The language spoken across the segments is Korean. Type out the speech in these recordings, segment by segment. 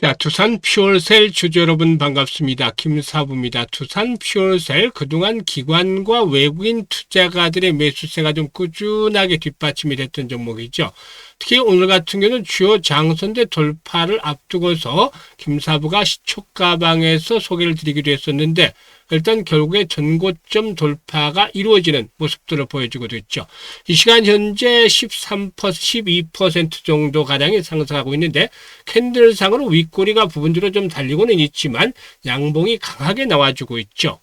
자, 두산 퓨얼셀 주주 여러분 반갑습니다. 김사부입니다. 두산 퓨얼셀 그동안 기관과 외국인 투자가들의 매수세가 좀 꾸준하게 뒷받침이 됐던 종목이죠. 특히 오늘 같은 경우는 주요 장선대 돌파를 앞두고서 김사부가 시초가방에서 소개를 드리기도 했었는데 일단 결국에 전고점 돌파가 이루어지는 모습들을 보여주고도 있죠. 이 시간 현재 13%, 12% 정도 가량이 상승하고 있는데 캔들상으로 윗꼬리가 부분적으로 좀 달리고는 있지만 양봉이 강하게 나와주고 있죠.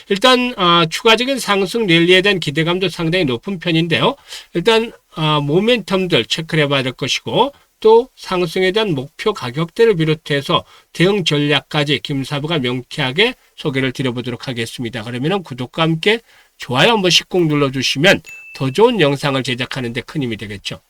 일단 추가적인 상승 랠리에 대한 기대감도 상당히 높은 편인데요. 일단 모멘텀들 체크를 해봐야 될 것이고 또 상승에 대한 목표 가격대를 비롯해서 대응 전략까지 김사부가 명쾌하게 소개를 드려보도록 하겠습니다. 그러면 구독과 함께 좋아요 한 번씩 꼭 눌러주시면 더 좋은 영상을 제작하는 데 큰 힘이 되겠죠.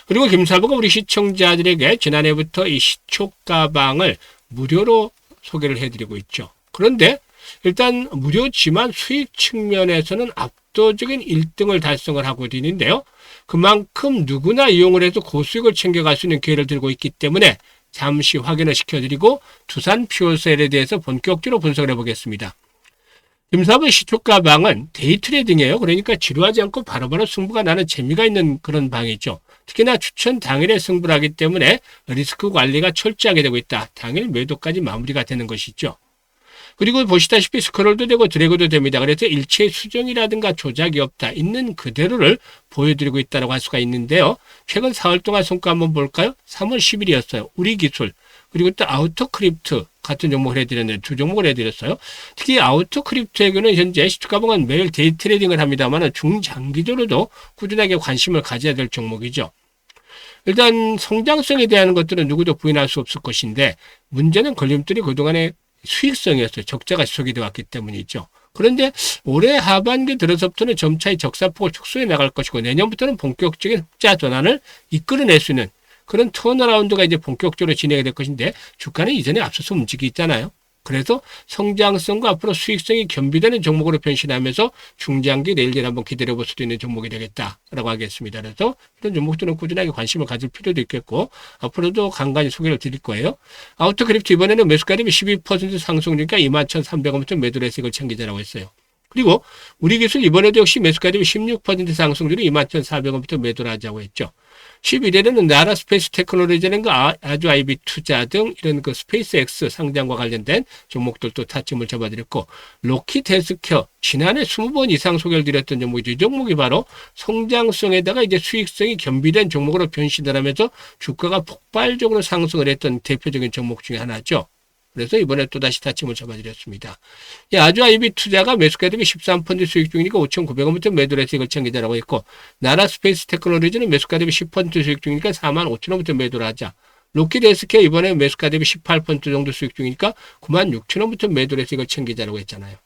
그리고 김사부가 우리 시청자들에게 지난해부터 이 시초가방을 무료로 소개를 해드리고 있죠. 그런데 일단 무료지만 수익 측면에서는 압도적인 1등을 달성을 하고 있는데요. 그만큼 누구나 이용을 해서 고수익을 챙겨갈 수 있는 기회를 들고 있기 때문에 잠시 확인을 시켜드리고 두산 퓨얼셀에 대해서 본격적으로 분석을 해보겠습니다. 김사부 시초가방은 데이 트레이딩이에요. 그러니까 지루하지 않고 바로바로 승부가 나는 재미가 있는 그런 방이죠. 특히나 추천 당일에 승부를 하기 때문에 리스크 관리가 철저하게 되고 있다. 당일 매도까지 마무리가 되는 것이죠. 그리고 보시다시피 스크롤도 되고 드래그도 됩니다. 그래서 일체 수정이라든가 조작이 없다. 있는 그대로를 보여드리고 있다고 할 수가 있는데요. 최근 4월 동안 성과 한번 볼까요? 3월 10일이었어요. 우리 기술. 그리고 또 아우토크립트 같은 종목을 해드렸는데 두 종목을 해드렸어요. 특히 아우토크립트의 경우는 현재 시초가방은 매일 데이 트레이딩을 합니다만 중장기적으로도 꾸준하게 관심을 가져야 될 종목이죠. 일단 성장성에 대한 것들은 누구도 부인할 수 없을 것인데 문제는 걸림돌이 그동안에 수익성이었어요. 적자가 지속이 되어 왔기 때문이죠. 그런데 올해 하반기 들어서부터는 점차 이 적사폭을 축소해 나갈 것이고 내년부터는 본격적인 흑자 전환을 이끌어낼 수 있는 그런 턴어라운드가 이제 본격적으로 진행이 될 것인데 주가는 이전에 앞서서 움직이고 있잖아요. 그래서 성장성과 앞으로 수익성이 겸비되는 종목으로 변신하면서 중장기 내일을 한번 기다려 볼 수도 있는 종목이 되겠다라고 하겠습니다. 그래서 이런 종목들은 꾸준하게 관심을 가질 필요도 있겠고 앞으로도 간간히 소개를 드릴 거예요. 아우토크립트 이번에는 매수가 대비 12% 상승이니까 21,300원부터 매도를 해서 이걸 챙기자라고 했어요. 그리고 우리 기술 이번에도 역시 매수가 대비 16% 상승률로 21,400원부터 매도를 하자고 했죠. 11일에는 나라 스페이스 테크놀로지라는 거 아주 아이비 투자 등 이런 그 스페이스 X 상장과 관련된 종목들도 타점을 잡아드렸고 로킷 헬스케어 지난해 20번 이상 소개를 드렸던 종목이죠. 이 종목이 바로 성장성에다가 이제 수익성이 겸비된 종목으로 변신을 하면서 주가가 폭발적으로 상승을 했던 대표적인 종목 중에 하나죠. 그래서 이번에 또다시 타점을 잡아드렸습니다. 아주 아이비 투자가 매수가 대비 13% 수익 중이니까 5,900원부터 매도를 해서 이걸 챙기자라고 했고 나라 스페이스 테크놀로지는 매수가 대비 10% 수익 중이니까 45,000원부터 매도를 하자. 로킷 헬스케어 이번에 매수가 대비 18% 정도 수익 중이니까 96,000원부터 매도를 해서 이걸 챙기자라고 했잖아요.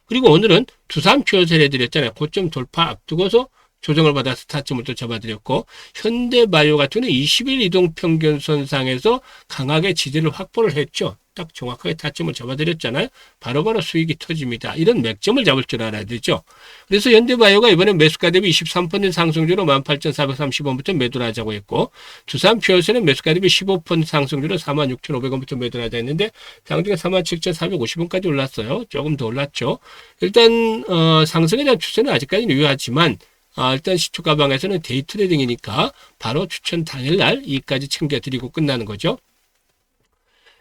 그리고 오늘은 두산 퓨얼셀 해드렸잖아요. 고점 돌파 앞두고서 조정을 받아서 타점을 또 잡아드렸고 현대바이오 같은 경우는 20일 이동평균선상에서 강하게 지지를 확보를 했죠. 딱 정확하게 타점을 잡아드렸잖아요. 바로바로 수익이 터집니다. 이런 맥점을 잡을 줄 알아야 되죠. 그래서 현대바이오가 이번에 매수가 대비 23% 상승률로 18,430원부터 매도를 하자고 했고 두산 퓨얼셀은 매수가 대비 15% 상승률로 46,500원부터 매도를 하자 했는데 장중에 47,450원까지 올랐어요. 조금 더 올랐죠. 일단 상승에 대한 추세는 아직까지는 유효하지만 일단 시초가방에서는 데이 트레이딩이니까 바로 추천 당일날 이익까지 챙겨드리고 끝나는 거죠.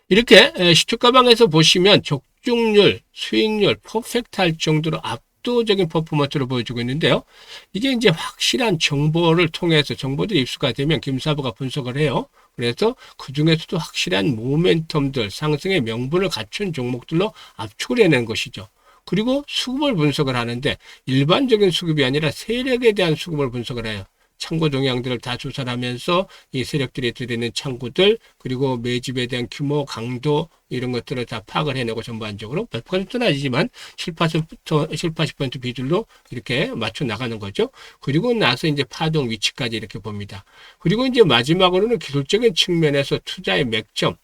이렇게 시초가방에서 보시면 적중률, 수익률, 퍼펙트 할 정도로 압도적인 퍼포먼스를 보여주고 있는데요. 이게 이제 확실한 정보를 통해서 정보들이 입수가 되면 김사부가 분석을 해요. 그래서 그 중에서도 확실한 모멘텀들, 상승의 명분을 갖춘 종목들로 압축을 해낸 것이죠. 그리고 수급을 분석을 하는데 일반적인 수급이 아니라 세력에 대한 수급을 분석을 해요. 창고 동향들을 다 조사를 하면서 이 세력들이 들이는 창구들 그리고 매집에 대한 규모, 강도 이런 것들을 다 파악을 해내고 전반적으로 100%는 아니지만 70% 비율로 이렇게 맞춰 나가는 거죠. 그리고 나서 이제 파동 위치까지 이렇게 봅니다. 그리고 이제 마지막으로는 기술적인 측면에서 투자의 맥점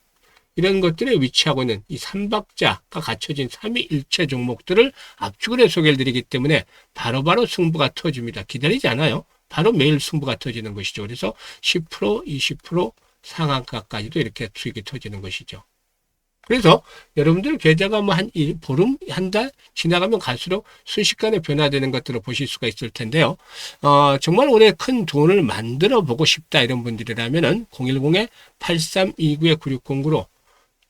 이런 것들에 위치하고 있는 이 3박자가 갖춰진 3위일체 종목들을 압축을 해 소개를 드리기 때문에 바로바로 승부가 터집니다. 기다리지 않아요. 바로 매일 승부가 터지는 것이죠. 그래서 10%, 20%, 상한가까지도 이렇게 수익이 터지는 것이죠. 그래서 여러분들 계좌가 뭐 한 보름, 한 달 지나가면 갈수록 순식간에 변화되는 것들을 보실 수가 있을 텐데요. 정말 올해 큰 돈을 만들어 보고 싶다 이런 분들이라면은 010-8329-9609로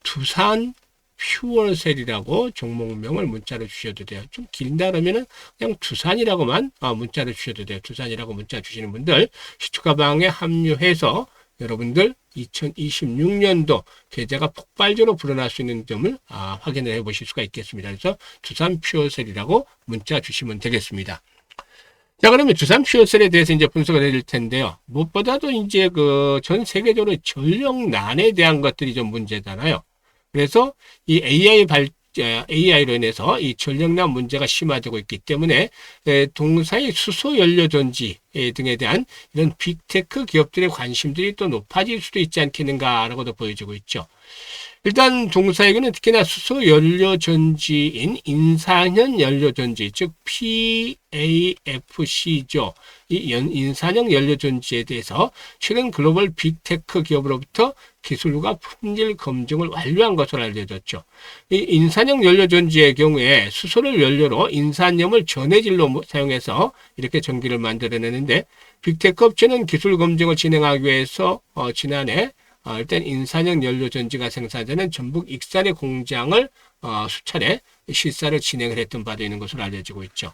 두산 퓨어셀이라고 종목명을 문자로 주셔도 돼요. 좀 길다 그러면은 그냥 두산이라고만 문자로 주셔도 돼요. 두산이라고 문자 주시는 분들 시초가방에 합류해서 여러분들 2026년도 계좌가 폭발적으로 불어날 수 있는 점을 확인을 해 보실 수가 있겠습니다. 그래서 두산 퓨어셀이라고 문자 주시면 되겠습니다. 자, 그러면 두산 퓨어셀에 대해서 이제 분석을 해드릴 텐데요. 무엇보다도 이제 그 전 세계적으로 전력난에 대한 것들이 좀 문제잖아요. 그래서 이 AI로 인해서 이 전력난 문제가 심화되고 있기 때문에 동사의 수소연료전지 등에 대한 이런 빅테크 기업들의 관심들이 또 높아질 수도 있지 않겠는가라고도 보여지고 있죠. 일단 동사에게는 특히나 수소연료전지인 인산형 연료전지, 즉 PAFC죠. 이 인산형 연료전지에 대해서 최근 글로벌 빅테크 기업으로부터 기술과 품질 검증을 완료한 것으로 알려졌죠. 이 인산형 연료전지의 경우에 수소를 연료로 인산염을 전해질로 사용해서 이렇게 전기를 만들어내는데 빅테크 업체는 기술 검증을 진행하기 위해서 지난해 일단 인산형 연료전지가 생산되는 전북 익산의 공장을 수차례 실사를 진행을 했던 바도 있는 것으로 알려지고 있죠.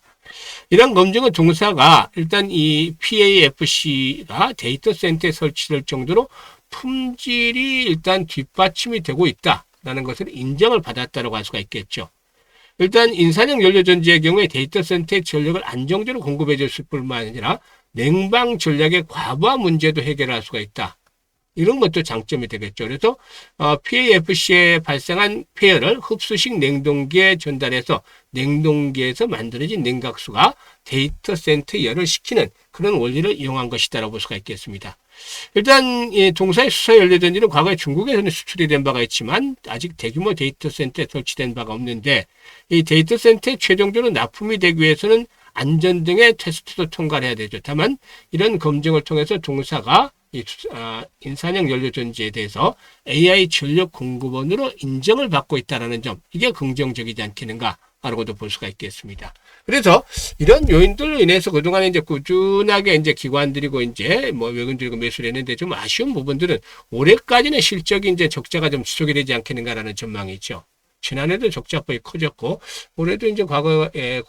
이런 검증은 동사가 일단 이 PAFC가 데이터 센터에 설치될 정도로 품질이 일단 뒷받침이 되고 있다라는 것을 인정을 받았다고 할 수가 있겠죠. 일단 인산형 연료전지의 경우에 데이터 센터에 전력을 안정적으로 공급해 줄 뿐만 아니라 냉방 전략의 과부하 문제도 해결할 수가 있다. 이런 것도 장점이 되겠죠. 그래서 PAFC에 발생한 폐열을 흡수식 냉동기에 전달해서 냉동기에서 만들어진 냉각수가 데이터 센터 열을 식히는 그런 원리를 이용한 것이다라고 볼 수가 있겠습니다. 일단 이 동사의 수소연료전지는 과거에 중국에서는 수출이 된 바가 있지만 아직 대규모 데이터 센터에 설치된 바가 없는데 이 데이터 센터에 최종적으로 납품이 되기 위해서는 안전 등의 테스트도 통과를 해야 되죠. 다만 이런 검증을 통해서 동사가 인산형 연료전지에 대해서 AI 전력 공급원으로 인정을 받고 있다는 점, 이게 긍정적이지 않겠는가라고도 볼 수가 있겠습니다. 그래서 이런 요인들로 인해서 그동안에 이제 꾸준하게 이제 기관들이고 이제 뭐 외국인들이고 매수를 했는데 좀 아쉬운 부분들은 올해까지는 실적이 이제 적자가 좀 지속이 되지 않겠는가라는 전망이죠. 지난해도 적자폭이 커졌고 올해도 이제 과거에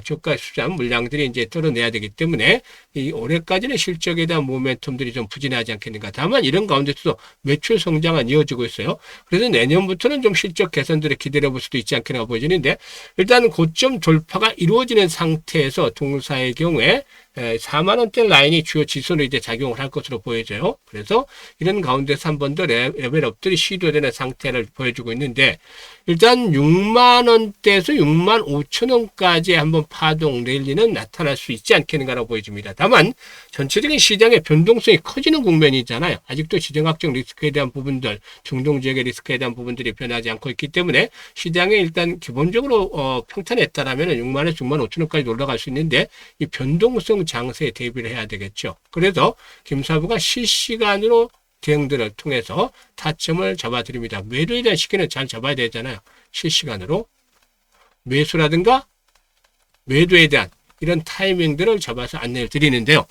저가 수장 물량들이 이제 떨어내야 되기 때문에 이 올해까지는 실적에 대한 모멘텀들이 좀 부진하지 않겠는가. 다만 이런 가운데서도 매출 성장은 이어지고 있어요. 그래서 내년부터는 좀 실적 개선들을 기다려 볼 수도 있지 않겠는가 보여지는데 일단 고점 돌파가 이루어지는 상태에서 동사의 경우에 4만 원대 라인이 주요 지수로 이제 작용을 할 것으로 보여져요. 그래서 이런 가운데서 한 번 더 레벨업들이 시도되는 상태를 보여주고 있는데 일단 6만 원대에서 6만 5천 원까지 한번 파동 랠리는 나타날 수 있지 않겠는가라고 보여집니다. 다만 전체적인 시장의 변동성이 커지는 국면이잖아요. 아직도 지정학적 리스크에 대한 부분들, 중동 지역의 리스크에 대한 부분들이 변하지 않고 있기 때문에 시장에 일단 기본적으로 평탄했다라면 6만 원에서 6만 5천 원까지 올라갈 수 있는데 이 변동성 장세에 대비를 해야 되겠죠. 그래서 김사부가 실시간으로 대응들을 통해서 타점을 잡아드립니다. 매도에 대한 시기는 잘 잡아야 되잖아요. 실시간으로 매수라든가 매도에 대한 이런 타이밍들을 잡아서 안내를 드리는데요.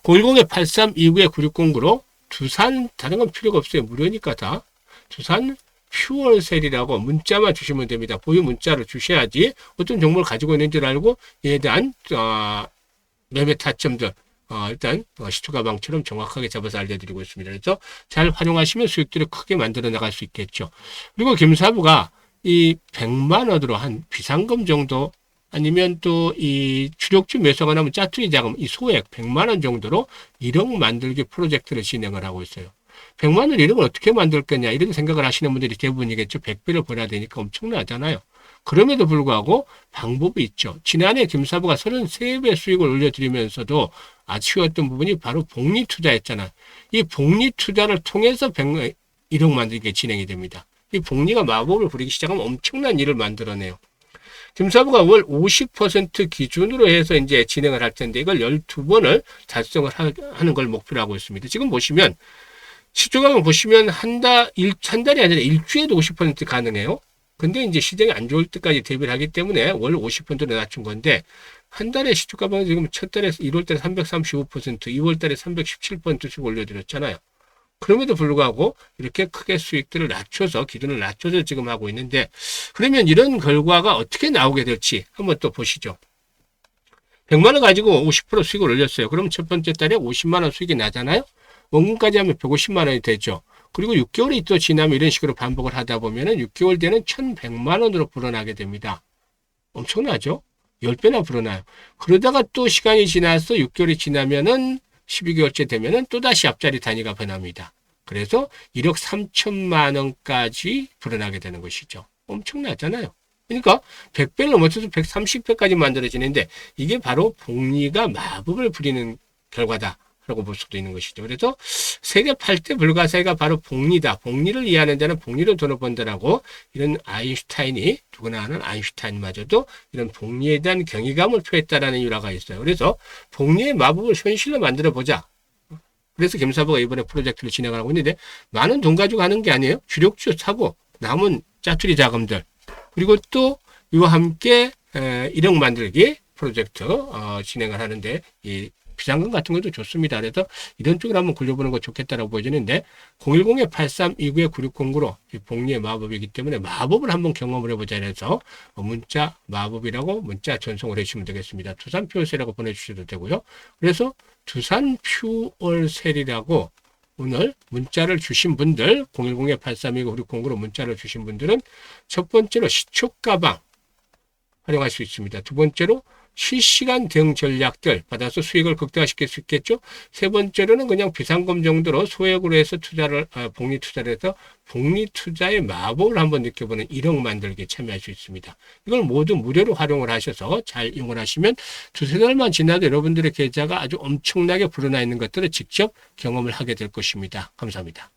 010-8329-9609로 두산, 다른 건 필요가 없어요. 무료니까 다. 두산 퓨어셀이라고 문자만 주시면 됩니다. 보유 문자를 주셔야지 어떤 정보를 가지고 있는지를 알고 이에 대한 매매 타점들 일단 시초가방처럼 정확하게 잡아서 알려드리고 있습니다. 그래서 잘 활용하시면 수익들을 크게 만들어 나갈 수 있겠죠. 그리고 김사부가 이 100만 원으로 한 비상금 정도 아니면 또 이 주력주 매수가 나면 짜투리 자금 이 소액 100만 원 정도로 1억 만들기 프로젝트를 진행을 하고 있어요. 100만 원 1억을 어떻게 만들 거냐 이런 생각을 하시는 분들이 대부분이겠죠. 100배를 벌어야 되니까 엄청나잖아요. 그럼에도 불구하고 방법이 있죠. 지난해 김사부가 33배 수익을 올려드리면서도 아쉬웠던 부분이 바로 복리 투자였잖아요. 이 복리 투자를 통해서 1억 만들기가 진행이 됩니다. 이 복리가 마법을 부리기 시작하면 엄청난 일을 만들어내요. 김사부가 월 50% 기준으로 해서 이제 진행을 할 텐데 이걸 12번을 달성을 하는 걸 목표로 하고 있습니다. 지금 보시면 시초가격 보시면 한 달이 아니라 일주에도 50% 가능해요. 근데 이제 시장이 안 좋을 때까지 대비를 하기 때문에 월 50%를 낮춘 건데, 한 달에 시초가격은 지금 첫 달에 1월 달에 335%, 2월 달에 317%씩 올려드렸잖아요. 그럼에도 불구하고 이렇게 크게 수익들을 낮춰서, 기준을 낮춰서 지금 하고 있는데, 그러면 이런 결과가 어떻게 나오게 될지 한번 또 보시죠. 100만 원 가지고 50% 수익을 올렸어요. 그럼 첫 번째 달에 50만 원 수익이 나잖아요. 원금까지 하면 150만 원이 되죠. 그리고 6개월이 또 지나면 이런 식으로 반복을 하다 보면은 6개월 뒤에는 1100만 원으로 불어나게 됩니다. 엄청나죠? 10배나 불어나요. 그러다가 또 시간이 지나서 6개월이 지나면은 12개월째 되면은 또다시 앞자리 단위가 변합니다. 그래서 1억 3천만 원까지 불어나게 되는 것이죠. 엄청나잖아요. 그러니까 100배를 넘어서서 130배까지 만들어지는데, 이게 바로 복리가 마법을 부리는 결과다라고 볼 수도 있는 것이죠. 그래서 세계 8대 불가사의가 바로 복리다. 복리를 이해하는 자는 복리로 돈을 번다라고, 이런 아인슈타인이, 누구나 아는 아인슈타인마저도 이런 복리에 대한 경이감을 표했다라는 일화가 있어요. 그래서 복리의 마법을 현실로 만들어 보자. 그래서 김사부가 이번에 프로젝트를 진행하고 있는데, 많은 돈 가지고 하는 게 아니에요. 주력주 사고 남은 짜투리 자금들, 그리고 또 이와 함께 1억 만들기 프로젝트 진행을 하는데, 이 비상금 같은 것도 좋습니다. 그래서 이런 쪽으로 한번 굴려보는 거 좋겠다라고 보여지는데, 010-8329-9609로 복리의 마법이기 때문에 마법을 한번 경험을 해보자 해서 문자 마법이라고 문자 전송을 해주시면 되겠습니다. 두산 퓨어셀이라고 보내주셔도 되고요. 그래서 두산 퓨어셀이라고 오늘 문자를 주신 분들, 010-8329-9609로 문자를 주신 분들은 첫 번째로 시초가방 활용할 수 있습니다. 두 번째로 실시간 대응 전략들 받아서 수익을 극대화시킬 수 있겠죠. 세 번째로는 그냥 비상금 정도로 소액으로 해서 복리 투자를 해서 복리 투자의 마법을 한번 느껴보는 1억 만들기에 참여할 수 있습니다. 이걸 모두 무료로 활용을 하셔서 잘 이용을 하시면 두세 달만 지나도 여러분들의 계좌가 아주 엄청나게 불어나 있는 것들을 직접 경험을 하게 될 것입니다. 감사합니다.